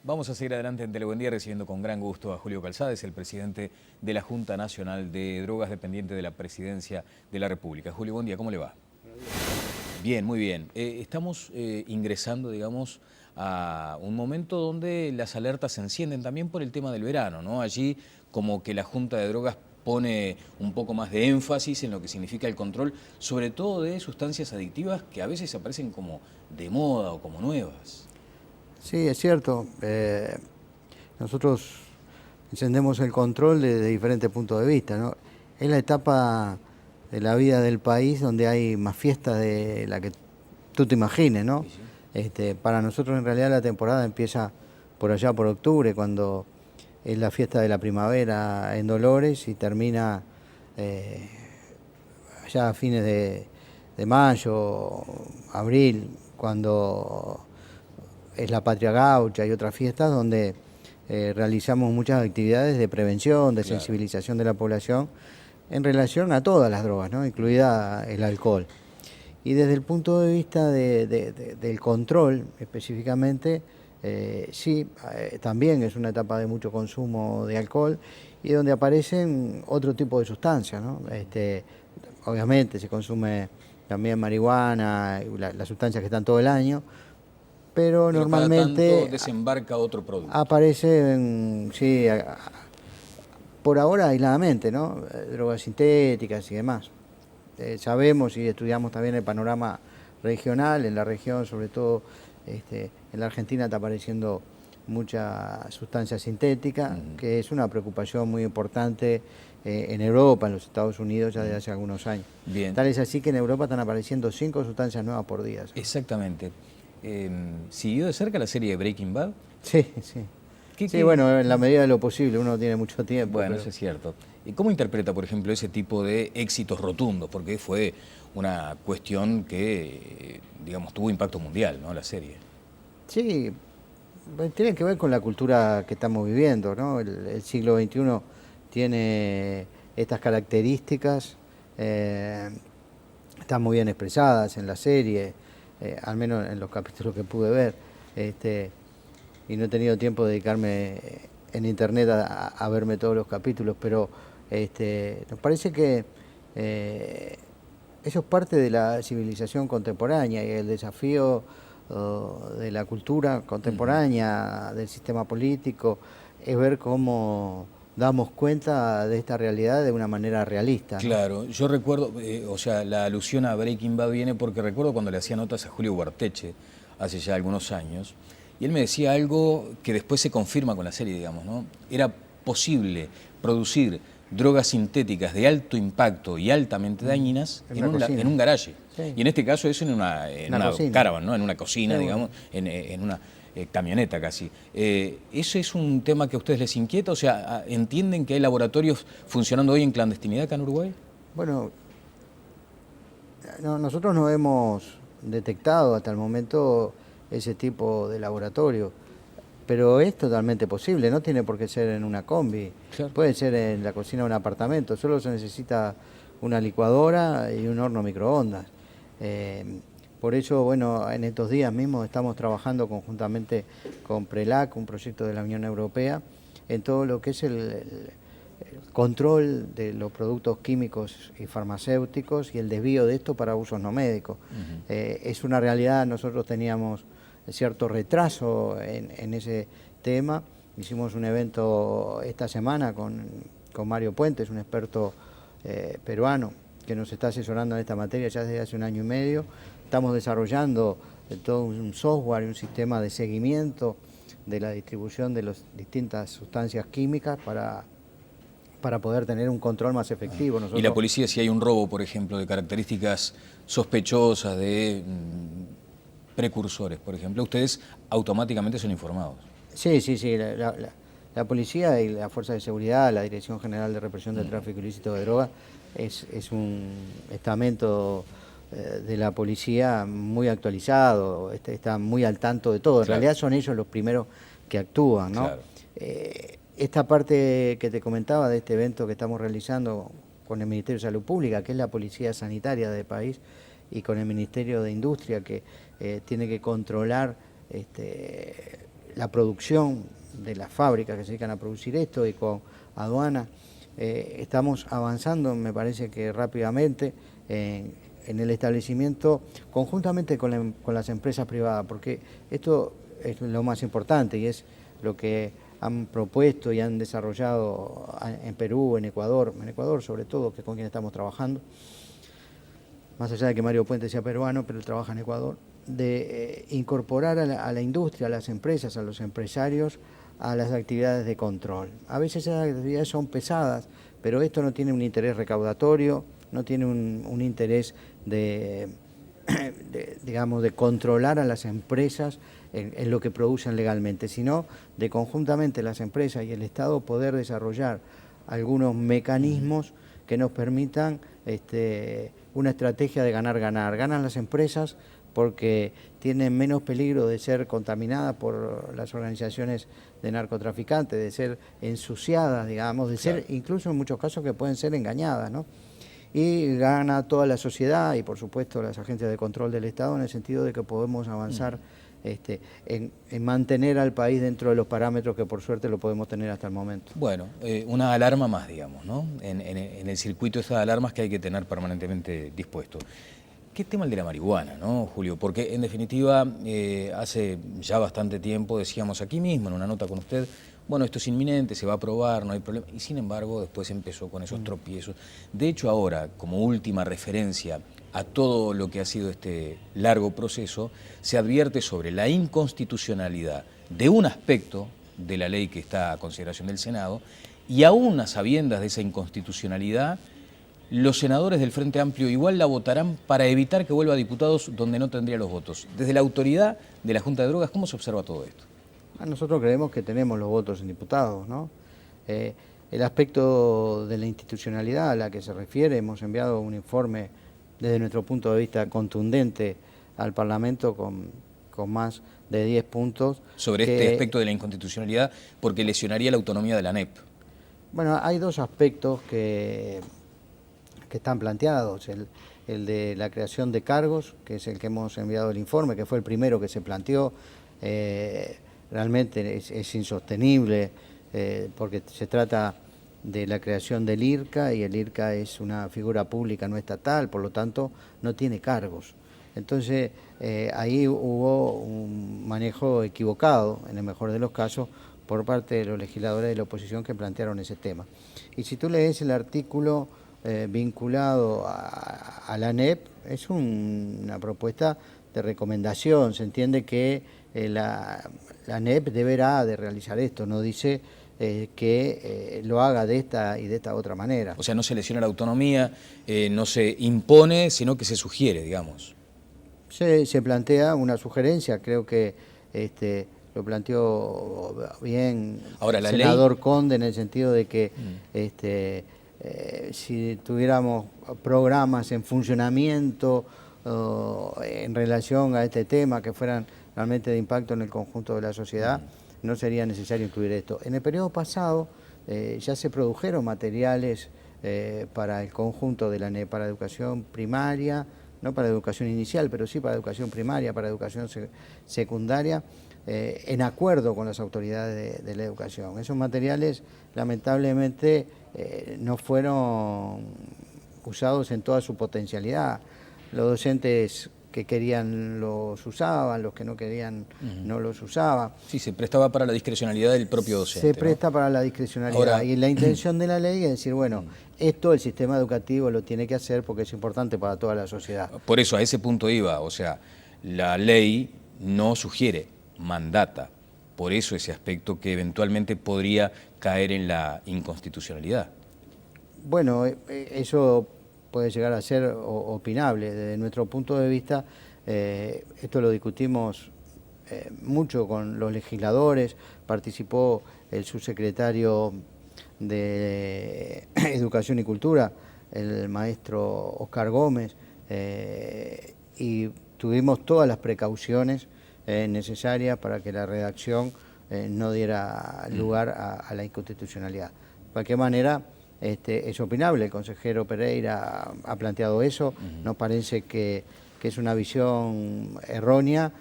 Vamos a seguir adelante en Telebuen Día recibiendo con gran gusto a Julio Calzades, el presidente de la Junta Nacional de Drogas, dependiente de la Presidencia de la República. Julio, buen día, ¿cómo le va? Bien, muy bien. Estamos ingresando, digamos, a un momento donde las alertas se encienden también por el tema del verano, ¿no? Allí como que la Junta de Drogas pone un poco más de énfasis en lo que significa el control, sobre todo de sustancias adictivas que a veces aparecen como de moda o como nuevas. Sí, es cierto. Nosotros encendemos el control desde diferentes puntos de vista, ¿no? Es la etapa de la vida del país donde hay más fiestas de la que tú te imagines, ¿no? Sí, sí. Para nosotros en realidad la temporada empieza por allá por octubre, cuando es la fiesta de la primavera en Dolores y termina eh, allá a fines de mayo, abril, cuando es la Patria Gaucha y otras fiestas donde realizamos muchas actividades de prevención, de Claro. sensibilización de la población en relación a todas las drogas, ¿no? Incluida el alcohol. Y desde el punto de vista del control específicamente, sí, también es una etapa de mucho consumo de alcohol y donde aparecen otro tipo de sustancias, ¿no? Obviamente se consume también marihuana, las sustancias que están todo el año, pero Pero cada tanto normalmente desembarca otro producto. aparecen, sí, por ahora aisladamente, ¿no? Drogas sintéticas y demás. Sabemos y estudiamos también el panorama regional, en la región, sobre todo en la Argentina está apareciendo mucha sustancia sintética, que es una preocupación muy importante en Europa, en los Estados Unidos ya desde hace algunos años. Bien, Tal es así que en Europa están apareciendo 5 sustancias nuevas por día. exactamente. ¿Siguió de cerca la serie Breaking Bad? Sí, sí. ¿Qué, Sí, qué? bueno, en la medida de lo posible, uno tiene mucho tiempo, Bueno, pero eso es cierto. ¿Y cómo interpreta, por ejemplo, ese tipo de éxitos rotundos? Porque fue una cuestión que, digamos, tuvo impacto mundial, ¿no? La serie. sí, tiene que ver con la cultura que estamos viviendo, ¿no? El siglo XXI tiene estas características, eh, están muy bien expresadas en la serie, al menos en los capítulos que pude ver, este, y no he tenido tiempo de dedicarme en internet a verme todos los capítulos, pero nos parece que eso es parte de la civilización contemporánea y el desafío de la cultura contemporánea, del sistema político, es ver cómo damos cuenta de esta realidad de una manera realista, ¿no? Claro, yo recuerdo, o sea, la alusión a Breaking Bad viene porque recuerdo cuando le hacía notas a Julio Guarteche hace ya algunos años, y él me decía algo que después se confirma con la serie, digamos, ¿no? Era posible producir drogas sintéticas de alto impacto y altamente dañinas En una en cocina. un garaje. Sí, Y en este caso es en una una cocina. caravan, ¿no? En una Sí, cocina, digamos, en una camioneta casi. ¿Eso es un tema que a ustedes les inquieta? O sea, ¿entienden que hay laboratorios funcionando hoy en clandestinidad acá en Uruguay? bueno, nosotros no hemos detectado hasta el momento ese tipo de laboratorio, pero es totalmente posible, no tiene por qué ser en una combi, Claro. puede ser en la cocina de un apartamento, solo se necesita una licuadora y un horno microondas. Eh, por eso, bueno, en estos días mismos estamos trabajando conjuntamente con PRELAC, un proyecto de la Unión Europea, en todo lo que es el control de los productos químicos y farmacéuticos y el desvío de esto para usos no médicos. Es una realidad, nosotros teníamos cierto retraso en ese tema. Hicimos un evento esta semana con Mario Puentes, un experto peruano que nos está asesorando en esta materia ya desde hace 1 año y medio. Estamos desarrollando todo un software y un sistema de seguimiento de la distribución de las distintas sustancias químicas para poder tener un control más efectivo. Y la Nosotros, policía, si hay un robo, por ejemplo, de características sospechosas, de precursores, por ejemplo, ustedes automáticamente son informados. sí, sí, sí, la policía y la Fuerza de Seguridad, la Dirección General de Represión del Tráfico Ilícito de Drogas, es un estamento de la policía muy actualizado, está muy al tanto de todo. En Claro, realidad son ellos los primeros que actúan, ¿no? claro. Esta parte que te comentaba de este evento que estamos realizando con el Ministerio de Salud Pública, que es la policía sanitaria del país, y con el Ministerio de Industria, que tiene que controlar la producción de las fábricas que se dedican a producir esto y con aduana. Estamos avanzando, me parece que rápidamente, en el establecimiento conjuntamente con las empresas privadas, porque esto es lo más importante y es lo que han propuesto y han desarrollado en Perú, en Ecuador sobre todo, que es con quien estamos trabajando, más allá de que Mario Puente sea peruano, pero él trabaja en Ecuador, de incorporar a la industria, a las empresas, a los empresarios, a las actividades de control. A veces esas actividades son pesadas, pero esto no tiene un interés recaudatorio, no tiene un interés digamos, de controlar a las empresas en lo que producen legalmente, sino de conjuntamente las empresas y el Estado poder desarrollar algunos mecanismos que nos permitan una estrategia de ganar-ganar. Ganan las empresas porque tienen menos peligro de ser contaminadas por las organizaciones de narcotraficantes, de ser ensuciadas, digamos, de ser incluso en muchos casos que pueden ser engañadas, ¿no? Y gana toda la sociedad y por supuesto las agencias de control del Estado en el sentido de que podemos avanzar en mantener al país dentro de los parámetros que por suerte lo podemos tener hasta el momento. Bueno, una alarma más, digamos, ¿no? En el circuito de esas alarmas que hay que tener permanentemente dispuesto. ¿Qué tema el de la marihuana, no, Julio? Porque en definitiva hace ya bastante tiempo decíamos aquí mismo en una nota con usted, bueno, esto es inminente, se va a aprobar, no hay problema, y sin embargo después empezó con esos tropiezos. De hecho ahora, como última referencia a todo lo que ha sido este largo proceso, se advierte sobre la inconstitucionalidad de un aspecto de la ley que está a consideración del Senado, y aún a sabiendas de esa inconstitucionalidad, los senadores del Frente Amplio igual la votarán para evitar que vuelva a diputados donde no tendría los votos. Desde la autoridad de la Junta de Drogas, ¿cómo se observa todo esto? Nosotros creemos que tenemos los votos en diputados, ¿no? El aspecto de la institucionalidad a la que se refiere, hemos enviado un informe desde nuestro punto de vista contundente al Parlamento con más de 10 puntos. Sobre este aspecto de la inconstitucionalidad, porque lesionaría la autonomía de la ANEP. Bueno, hay dos aspectos que están planteados. El de la creación de cargos, que es el que hemos enviado el informe, que fue el primero que se planteó. Realmente es insostenible porque se trata de la creación del IRCA y el IRCA es una figura pública no estatal, por lo tanto no tiene cargos. Entonces ahí hubo un manejo equivocado, en el mejor de los casos, por parte de los legisladores de la oposición que plantearon ese tema. Y si tú lees el artículo vinculado a la ANEP, es una propuesta de recomendación, se entiende que la ANEP deberá de realizar esto, no dice que lo haga de esta y de esta otra manera. O sea, no se lesiona la autonomía, no se impone, sino que se sugiere, digamos. Se plantea una sugerencia, creo que lo planteó bien ahora, el senador Conde, en el sentido de que si tuviéramos programas en funcionamiento en relación a este tema que fueran realmente de impacto en el conjunto de la sociedad, no sería necesario incluir esto. En el periodo pasado ya se produjeron materiales para el conjunto de la ANEP, para educación primaria, no para educación inicial, pero sí para educación primaria, para educación secundaria, en acuerdo con las autoridades de la educación. Esos materiales, lamentablemente, no fueron usados en toda su potencialidad. Los docentes que querían los usaban, los que no querían no los usaban. Sí, se prestaba para la discrecionalidad del propio docente. Se presta, ¿no?, para la discrecionalidad. Ahora, y la intención de la ley es decir, bueno, esto el sistema educativo lo tiene que hacer porque es importante para toda la sociedad. Por eso a ese punto iba, o sea, la ley no sugiere, mandata. Por eso ese aspecto que eventualmente podría caer en la inconstitucionalidad. Bueno, eso puede llegar a ser opinable. Desde nuestro punto de vista, esto lo discutimos mucho con los legisladores, participó el subsecretario de Educación y Cultura, el maestro Oscar Gómez, y tuvimos todas las precauciones necesarias para que la redacción no diera lugar a la inconstitucionalidad. De cualquier manera, es opinable, el consejero Pereira ha planteado eso, nos parece que es una visión errónea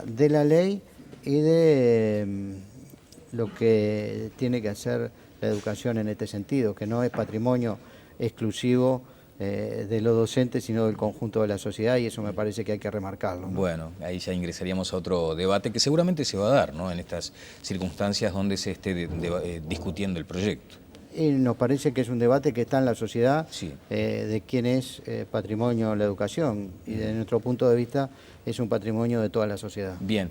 de la ley y de lo que tiene que hacer la educación en este sentido, que no es patrimonio exclusivo de los docentes, sino del conjunto de la sociedad, y eso me parece que hay que remarcarlo, ¿no? Bueno, ahí ya ingresaríamos a otro debate que seguramente se va a dar, ¿no?, en estas circunstancias donde se esté discutiendo el proyecto. Y nos parece que es un debate que está en la sociedad, Sí. De quién es patrimonio la educación, y desde nuestro punto de vista es un patrimonio de toda la sociedad. Bien,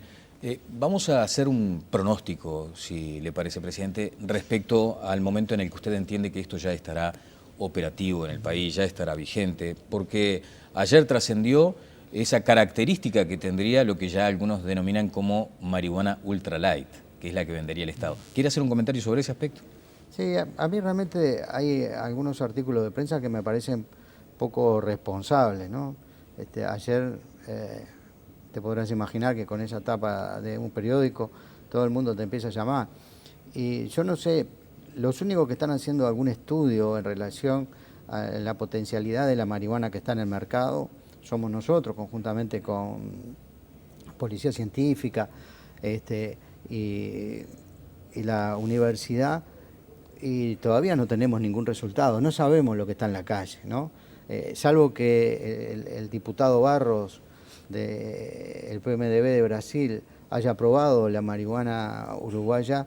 vamos a hacer un pronóstico, si le parece, presidente, respecto al momento en el que usted entiende que esto ya estará operativo en el país, ya estará vigente, porque ayer trascendió esa característica que tendría lo que ya algunos denominan como marihuana ultralight, que es la que vendería el Estado. ¿Quiere hacer un comentario sobre ese aspecto? Sí, a mí realmente hay algunos artículos de prensa que me parecen poco responsables, ¿no? Ayer te podrás imaginar que con esa tapa de un periódico todo el mundo te empieza a llamar. Y yo no sé, los únicos que están haciendo algún estudio en relación a la potencialidad de la marihuana que está en el mercado somos nosotros, conjuntamente con Policía Científica y la universidad, y todavía no tenemos ningún resultado, no sabemos lo que está en la calle, ¿no? Salvo que el diputado Barros del PMDB de Brasil haya aprobado la marihuana uruguaya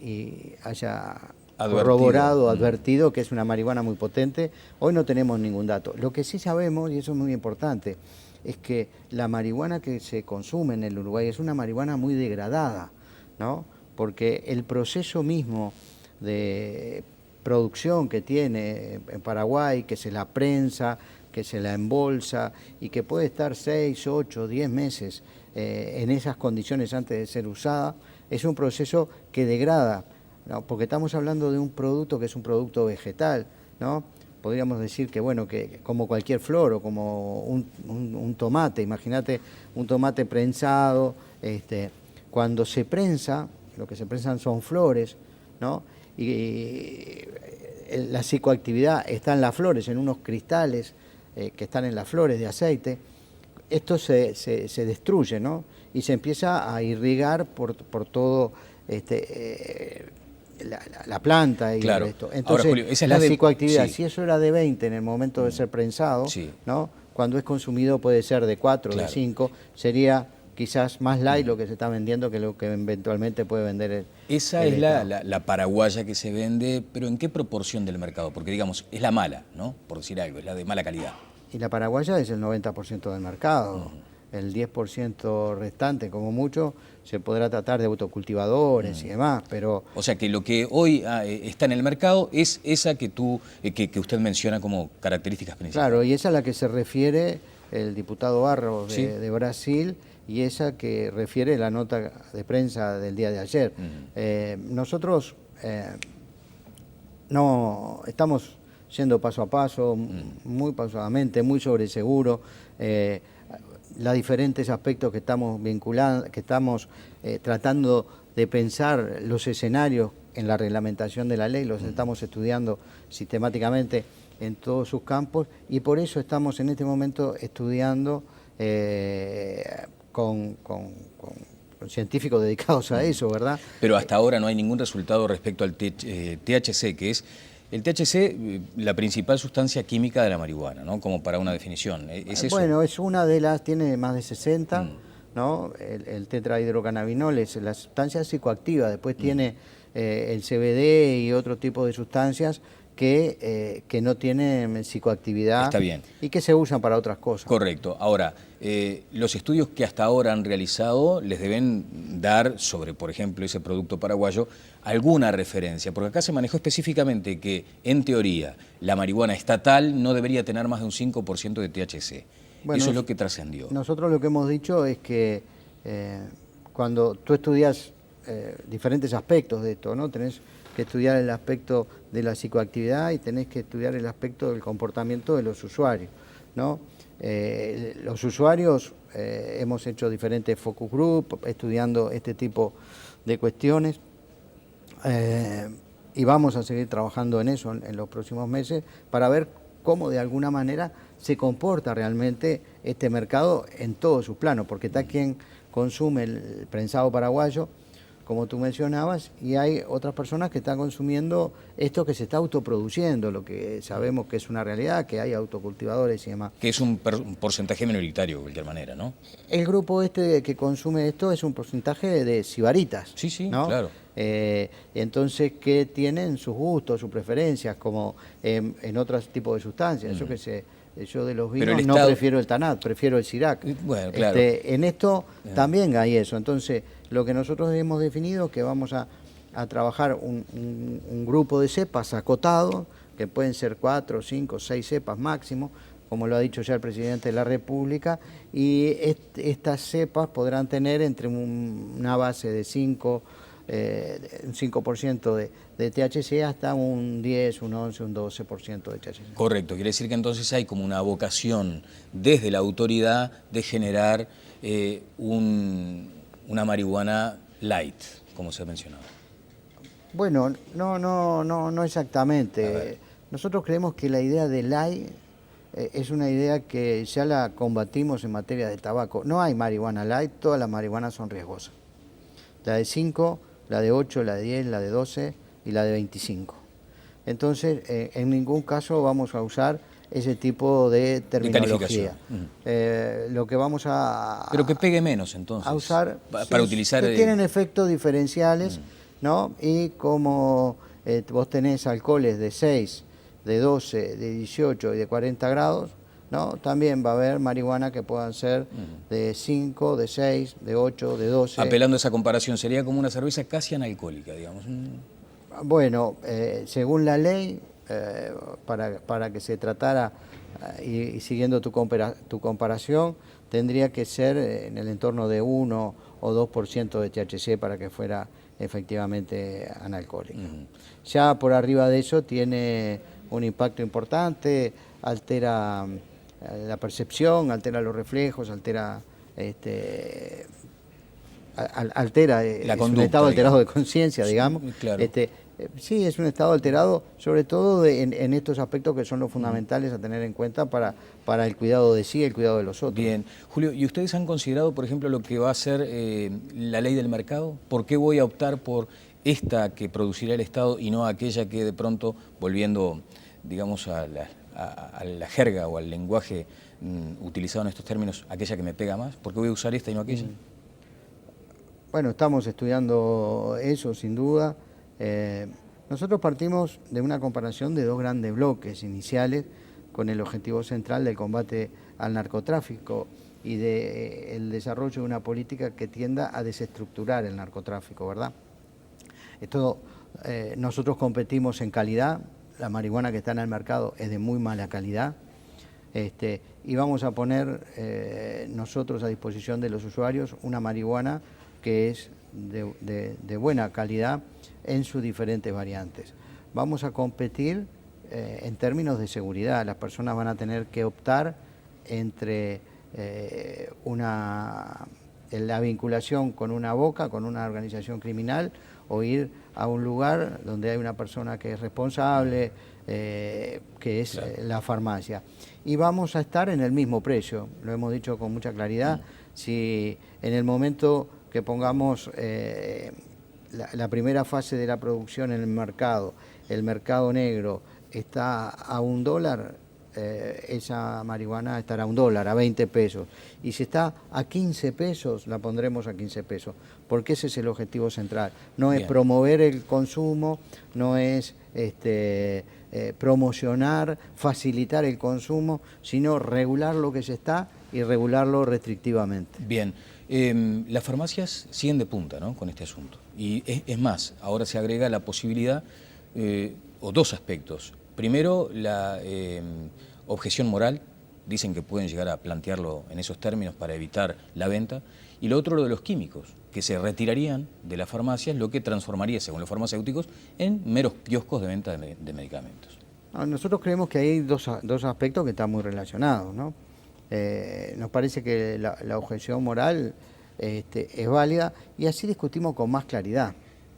y haya corroborado, advertido que es una marihuana muy potente. Hoy no tenemos ningún dato. Lo que sí sabemos, y eso es muy importante, es que la marihuana que se consume en el Uruguay es una marihuana muy degradada, ¿no? Porque el proceso mismo de producción que tiene en Paraguay, que se la prensa, que se la embolsa y que puede estar 6, 8, 10 meses en esas condiciones antes de ser usada, es un proceso que degrada, ¿no? Porque estamos hablando de un producto que es un producto vegetal, ¿no? Podríamos decir que, bueno, que como cualquier flor o como un tomate, imagínate un tomate prensado, cuando se prensa, lo que se prensan son flores, ¿no? Y la psicoactividad está en las flores, en unos cristales que están en las flores de aceite. Esto se destruye, ¿no? Y se empieza a irrigar por todo la planta y claro. esto. Entonces, ahora, Julio, esa es la psicoactividad, sí, si eso era de 20 en el momento de ser prensado, sí, ¿no? Cuando es consumido puede ser de 4, claro, de 5, sería quizás más light lo que se está vendiendo que lo que eventualmente puede vender esa el es Estado. la paraguaya que se vende, pero ¿en qué proporción del mercado? Porque, digamos, es la mala, ¿no? Por decir algo, es la de mala calidad. Y la paraguaya es el 90% del mercado. El 10% restante, como mucho, se podrá tratar de autocultivadores y demás, pero... O sea que lo que hoy está en el mercado es esa que que usted menciona como características principales. Claro, y esa es a la que se refiere el diputado Barros ¿Sí? de Brasil, y esa que refiere la nota de prensa del día de ayer. Nosotros no estamos yendo paso a paso, muy pausadamente, muy sobre seguro. Los diferentes aspectos que estamos vinculando, que estamos tratando de pensar los escenarios en la reglamentación de la ley, los estamos estudiando sistemáticamente en todos sus campos, y por eso estamos en este momento estudiando con científicos dedicados a eso, ¿verdad? Pero hasta ahora no hay ningún resultado respecto al THC, que es el THC, la principal sustancia química de la marihuana, ¿no? Como para una definición. ¿Es eso? Bueno, es una de las, tiene más de 60, ¿no? El tetrahidrocannabinol es la sustancia psicoactiva, después tiene el CBD y otro tipo de sustancias que no tienen psicoactividad. Está bien. Y que se usan para otras cosas. Correcto. Ahora, los estudios que hasta ahora han realizado les deben dar sobre, por ejemplo, ese producto paraguayo, alguna referencia, porque acá se manejó específicamente que, en teoría, la marihuana estatal no debería tener más de un 5% de THC. Bueno, eso es lo que trascendió. Nosotros lo que hemos dicho es que cuando tú estudias diferentes aspectos de esto, ¿no? Tenés que estudiar el aspecto de la psicoactividad y tenés que estudiar el aspecto del comportamiento de los usuarios, ¿no? Los usuarios hemos hecho diferentes focus group estudiando este tipo de cuestiones y vamos a seguir trabajando en eso en los próximos meses para ver cómo de alguna manera se comporta realmente este mercado en todos sus planos, porque está quien consume el prensado paraguayo, como tú mencionabas, y hay otras personas que están consumiendo esto que se está autoproduciendo, lo que sabemos que es una realidad, que hay autocultivadores y demás. Que es un porcentaje minoritario de cualquier manera, ¿no? El grupo este que consume esto es un porcentaje de sibaritas. Sí, sí, ¿no? claro. Entonces, que tienen sus gustos, sus preferencias, como en otros tipos de sustancias. Yo qué sé, yo de los vinos no prefiero el Tanat, prefiero el Sirac. Bueno, claro. En esto también hay eso. Entonces, lo que nosotros hemos definido es que vamos a trabajar un grupo de cepas acotado, que pueden ser 4, 5, 6 cepas máximo, como lo ha dicho ya el presidente de la República, y estas cepas podrán tener entre una base de 5, un 5% de THC hasta un 10, un 11, un 12% de THC. Correcto, quiere decir que entonces hay como una vocación desde la autoridad de generar una marihuana light, como se ha mencionado. Bueno, no exactamente. Nosotros creemos que la idea de light es una idea que ya la combatimos en materia de tabaco. No hay marihuana light, todas las marihuanas son riesgosas. La de 5, la de 8, la de 10, la de 12 y la de 25. Entonces, en ningún caso vamos a usar ese tipo de terminología. Lo que vamos a... Pero que pegue menos, entonces. A usar... Para utilizar... Que tienen efectos diferenciales, ¿no? Y como vos tenés alcoholes de 6, de 12, de 18 y de 40 grados, ¿no? También va a haber marihuana que puedan ser de 5, de 6, de 8, de 12. Apelando a esa comparación, sería como una cerveza casi analcohólica, digamos. Bueno, según la ley, para que se tratara, y siguiendo tu comparación, tendría que ser en el entorno de 1 o 2% de THC para que fuera efectivamente analcohólica. Ya por arriba de eso tiene un impacto importante, altera la percepción, altera los reflejos, altera la conducta, un estado alterado de conciencia, digamos. Claro. Sí, es un estado alterado, sobre todo en estos aspectos que son los fundamentales a tener en cuenta para el cuidado de sí y el cuidado de los otros. Bien. Julio, ¿y ustedes han considerado, por ejemplo, lo que va a ser la ley del mercado? ¿Por qué voy a optar por esta que producirá el Estado y no aquella que de pronto, volviendo, digamos, a la jerga o al lenguaje utilizado en estos términos, aquella que me pega más? ¿Por qué voy a usar esta y no aquella? Bueno, estamos estudiando eso, sin duda. Nosotros partimos de una comparación de dos grandes bloques iniciales con el objetivo central del combate al narcotráfico y del desarrollo de una política que tienda a desestructurar el narcotráfico, ¿verdad? Nosotros competimos en calidad, la marihuana que está en el mercado es de muy mala calidad, y vamos a poner nosotros a disposición de los usuarios una marihuana que es de buena calidad en sus diferentes variantes. Vamos a competir en términos de seguridad. Las personas van a tener que optar entre la vinculación con una boca, con una organización criminal, o ir a un lugar donde hay una persona que es responsable, que es la farmacia. Y vamos a estar en el mismo precio, lo hemos dicho con mucha claridad. Si en el momento que pongamos la primera fase de la producción en el mercado negro está a $1, esa marihuana estará a $1, a 20 pesos. Y si está a 15 pesos, la pondremos a 15 pesos, porque ese es el objetivo central. No es promover el consumo, no es promocionar, facilitar el consumo, sino regular lo que se está y regularlo restrictivamente. Bien. Las farmacias siguen de punta, ¿no?, con este asunto. Y es más, ahora se agrega la posibilidad, o dos aspectos. Primero, la objeción moral. Dicen que pueden llegar a plantearlo en esos términos para evitar la venta. Y lo otro, lo de los químicos, que se retirarían de las farmacias, lo que transformaría, según los farmacéuticos, en meros kioscos de venta de medicamentos. Nosotros creemos que hay dos aspectos que están muy relacionados, ¿no? Nos parece que la objeción moral es válida, y así discutimos con más claridad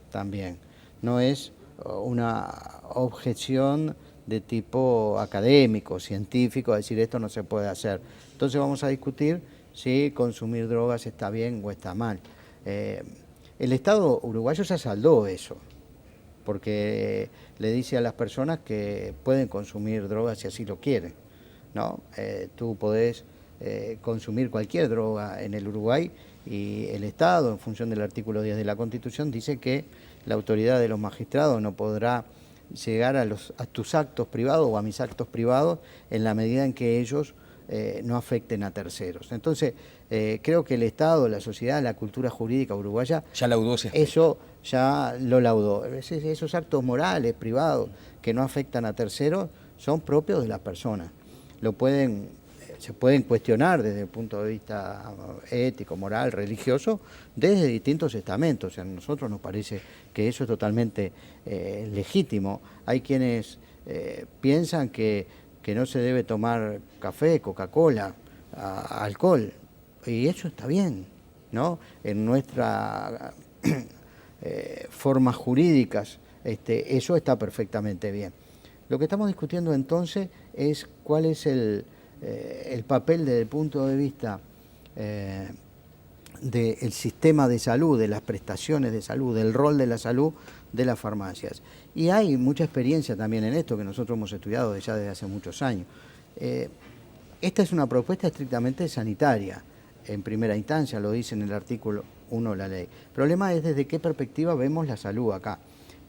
también. No es una objeción de tipo académico, científico, a decir esto no se puede hacer. Entonces vamos a discutir si consumir drogas está bien o está mal. El Estado uruguayo ya saldó eso, porque le dice a las personas que pueden consumir drogas si así lo quieren, ¿no? Tú podés consumir cualquier droga en el Uruguay y el Estado, en función del artículo 10 de la Constitución, dice que la autoridad de los magistrados no podrá llegar a tus actos privados o a mis actos privados en la medida en que ellos no afecten a terceros. Entonces, creo que el Estado, la sociedad, la cultura jurídica uruguaya... Ya laudó ese aspecto. Eso ya lo laudó. Esos actos morales, privados, que no afectan a terceros, son propios de las personas. Se pueden cuestionar desde el punto de vista ético, moral, religioso, desde distintos estamentos. A nosotros nos parece que eso es totalmente legítimo. Hay quienes piensan que no se debe tomar café, Coca-Cola, alcohol, y eso está bien, ¿no? En nuestras formas jurídicas eso está perfectamente bien. Lo que estamos discutiendo entonces es cuál es el papel desde el punto de vista del sistema de salud, de las prestaciones de salud, del rol de la salud de las farmacias. Y hay mucha experiencia también en esto que nosotros hemos estudiado ya desde hace muchos años. Esta es una propuesta estrictamente sanitaria, en primera instancia, lo dice en el artículo 1 de la ley. El problema es desde qué perspectiva vemos la salud acá.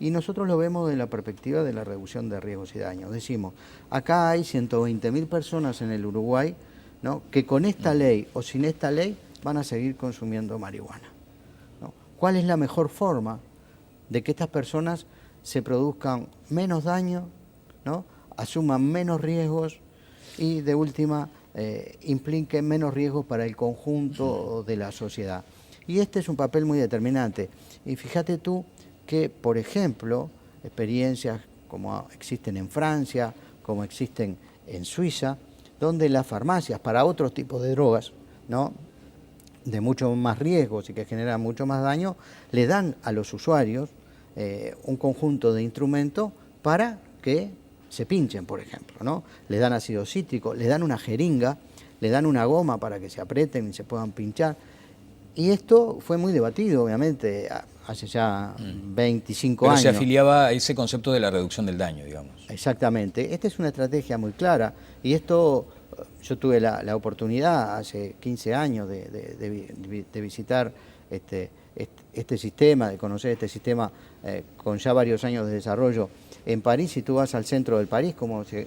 Y nosotros lo vemos desde la perspectiva de la reducción de riesgos y daños. Decimos, acá hay 120.000 personas en el Uruguay, ¿no?, que con esta ley o sin esta ley van a seguir consumiendo marihuana, ¿no? ¿Cuál es la mejor forma de que estas personas se produzcan menos daño, ¿no?, asuman menos riesgos y de última impliquen menos riesgos para el conjunto de la sociedad? Y este es un papel muy determinante. Y fíjate tú que, por ejemplo, experiencias como existen en Francia, como existen en Suiza, donde las farmacias para otros tipos de drogas, ¿no?, de mucho más riesgos y que generan mucho más daño, le dan a los usuarios un conjunto de instrumentos para que se pinchen, por ejemplo, ¿no? Le dan ácido cítrico, le dan una jeringa, le dan una goma para que se aprieten y se puedan pinchar. Y esto fue muy debatido, obviamente, hace ya 25 años. Pero se afiliaba a ese concepto de la reducción del daño, digamos. Exactamente. Esta es una estrategia muy clara. Y esto, yo tuve la oportunidad hace 15 años de visitar este sistema, de conocer este sistema con ya varios años de desarrollo en París. Si tú vas al centro de París, como si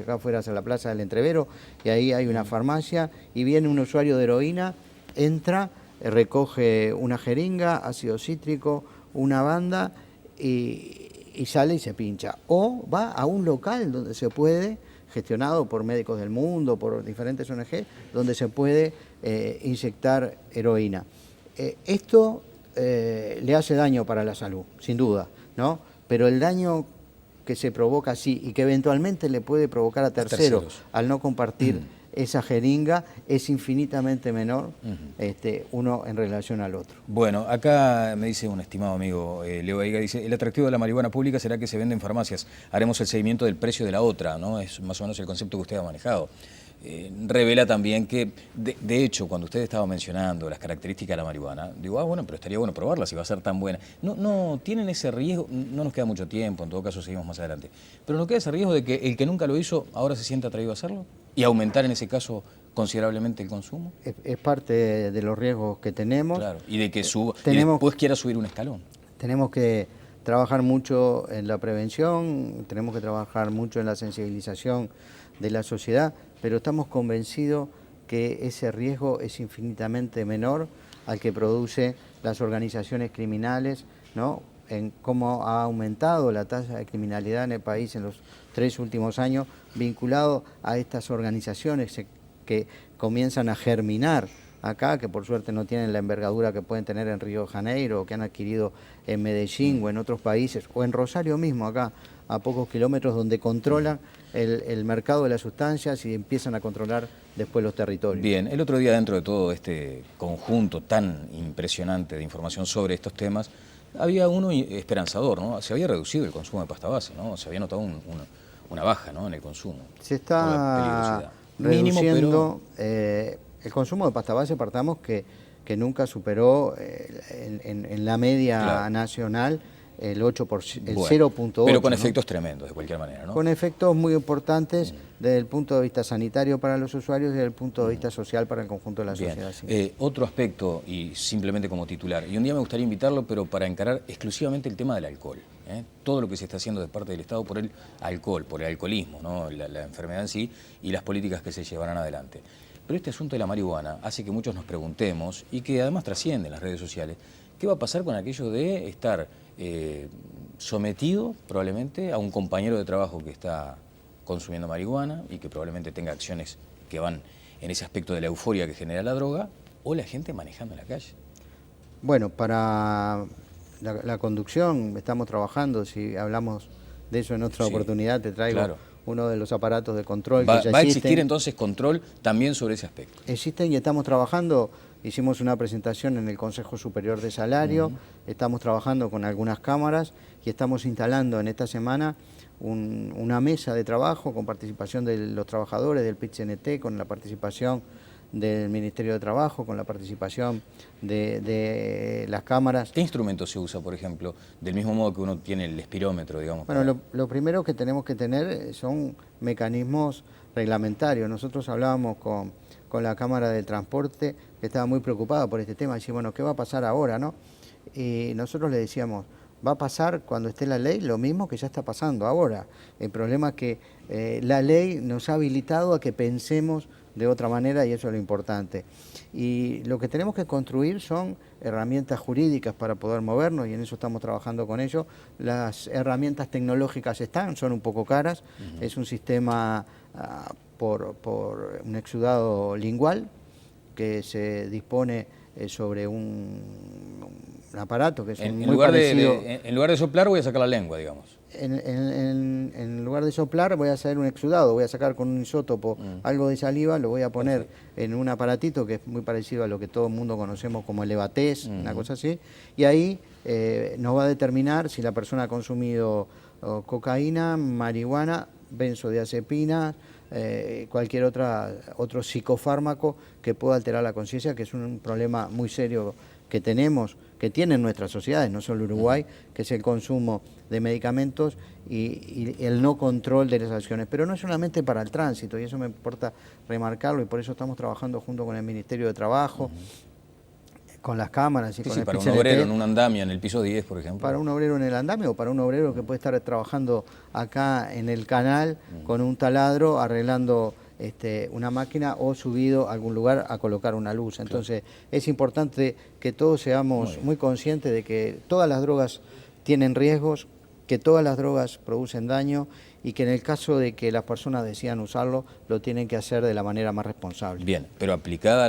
acá fueras a la Plaza del Entrevero, y ahí hay una farmacia, y viene un usuario de heroína, entra, recoge una jeringa, ácido cítrico, una banda y sale y se pincha. O va a un local donde se puede, gestionado por Médicos del Mundo, por diferentes ONG, donde se puede inyectar heroína. Esto le hace daño para la salud, sin duda, ¿no? Pero el daño que se provoca así y que eventualmente le puede provocar a terceros al no compartir esa jeringa es infinitamente menor uno en relación al otro. Bueno, acá me dice un estimado amigo, Leo Aiga, dice, el atractivo de la marihuana pública será que se vende en farmacias. Haremos el seguimiento del precio de la otra, ¿no? Es más o menos el concepto que usted ha manejado. Revela también que, de hecho, cuando usted estaba mencionando las características de la marihuana, digo, bueno, pero estaría bueno probarla si va a ser tan buena. No tienen ese riesgo, no nos queda mucho tiempo, en todo caso seguimos más adelante, pero nos queda ese riesgo de que el que nunca lo hizo ahora se sienta atraído a hacerlo y aumentar en ese caso considerablemente el consumo. Es parte de los riesgos que tenemos. Claro, y de que suba, y después quiera subir un escalón. Tenemos que trabajar mucho en la prevención, tenemos que trabajar mucho en la sensibilización de la sociedad, pero estamos convencidos que ese riesgo es infinitamente menor al que produce las organizaciones criminales, ¿no?, en cómo ha aumentado la tasa de criminalidad en el país en los 3 últimos años, vinculado a estas organizaciones que comienzan a germinar acá, que por suerte no tienen la envergadura que pueden tener en Río de Janeiro, o que han adquirido en Medellín o en otros países, o en Rosario mismo, acá a pocos kilómetros, donde controlan el mercado de las sustancias y empiezan a controlar después los territorios. Bien, el otro día, dentro de todo este conjunto tan impresionante de información sobre estos temas, había uno esperanzador, ¿no? Se había reducido el consumo de pasta base, ¿no? Se había notado una baja, ¿no?, en el consumo. Se está reduciendo el consumo de pasta base, partamos que nunca superó en la media Claro. nacional el 8%, el Bueno, 0.8. pero con ¿no? efectos tremendos, de cualquier manera, ¿no? Con efectos muy importantes desde el punto de vista sanitario para los usuarios y desde el punto de vista social para el conjunto de la Bien. sociedad. Sí. Otro aspecto, y simplemente como titular, y un día me gustaría invitarlo, pero para encarar exclusivamente el tema del alcohol. Todo lo que se está haciendo de parte del Estado por el alcohol, por el alcoholismo, ¿no? La enfermedad en sí y las políticas que se llevarán adelante. Pero este asunto de la marihuana hace que muchos nos preguntemos, y que además trasciende en las redes sociales, ¿qué va a pasar con aquello de estar sometido probablemente a un compañero de trabajo que está consumiendo marihuana y que probablemente tenga acciones que van en ese aspecto de la euforia que genera la droga, o la gente manejando en la calle? Bueno, para la conducción estamos trabajando, si hablamos de eso en otra Sí, oportunidad, te traigo claro. uno de los aparatos de control ¿Va que ya a existen. existir entonces control también sobre ese aspecto? Existen y estamos trabajando, hicimos una presentación en el Consejo Superior de Salario, estamos trabajando con algunas cámaras y estamos instalando en esta semana una mesa de trabajo con participación de los trabajadores del PIT-CNT, con la participación del Ministerio de Trabajo, con la participación de las cámaras. ¿Qué instrumento se usa, por ejemplo, del mismo modo que uno tiene el espirómetro, digamos? Bueno, lo primero que tenemos que tener son mecanismos reglamentarios. Nosotros hablábamos con la Cámara del Transporte, que estaba muy preocupada por este tema, decía, bueno, ¿qué va a pasar ahora, no? Y nosotros le decíamos, va a pasar cuando esté la ley lo mismo que ya está pasando ahora. El problema es que la ley nos ha habilitado a que pensemos de otra manera y eso es lo importante. Y lo que tenemos que construir son herramientas jurídicas para poder movernos y en eso estamos trabajando con ello. Las herramientas tecnológicas son un poco caras, es un sistema por un exudado lingual que se dispone sobre un aparato que es muy parecido. En lugar de soplar voy a sacar la lengua, digamos. En lugar de soplar voy a hacer un exudado, voy a sacar con un isótopo algo de saliva, lo voy a poner en un aparatito que es muy parecido a lo que todo el mundo conocemos como el EVATES, una cosa así, y ahí nos va a determinar si la persona ha consumido cocaína, marihuana, benzodiazepinas, cualquier otro psicofármaco que pueda alterar la conciencia, que es un problema muy serio que tenemos, que tienen nuestras sociedades, no solo Uruguay, que es el consumo de medicamentos y el no control de las acciones. Pero no es solamente para el tránsito, y eso me importa remarcarlo, y por eso estamos trabajando junto con el Ministerio de Trabajo, con las cámaras y con el para un PIT-CNT. obrero en un andamio en el piso 10, por ejemplo. Para un obrero en el andamio o para un obrero que puede estar trabajando acá en el canal con un taladro arreglando una máquina o subido a algún lugar a colocar una luz. Entonces es importante que todos seamos muy conscientes de que todas las drogas tienen riesgos, que todas las drogas producen daño y que en el caso de que las personas decidan usarlo, lo tienen que hacer de la manera más responsable. Bien, pero aprobada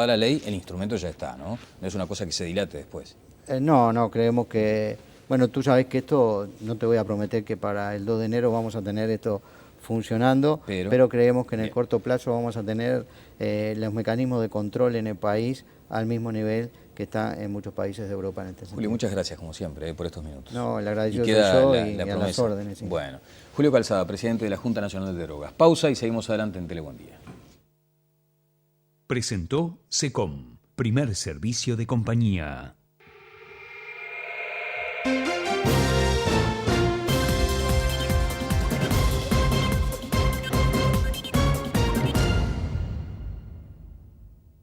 la ley, el instrumento ya está, ¿no? No es una cosa que se dilate después. No, creemos que... Bueno, tú sabes que esto, no te voy a prometer que para el 2 de enero vamos a tener esto funcionando, pero creemos que en el corto plazo vamos a tener los mecanismos de control en el país al mismo nivel que está en muchos países de Europa en este sentido. Julio, muchas gracias como siempre por estos minutos. No, el agradecido soy queda yo la y a promesa. las órdenes. Sí. Bueno, Julio Calzada, presidente de la Junta Nacional de Drogas. Pausa y seguimos adelante en Tele Buen Día. Presentó SECOM, primer servicio de compañía.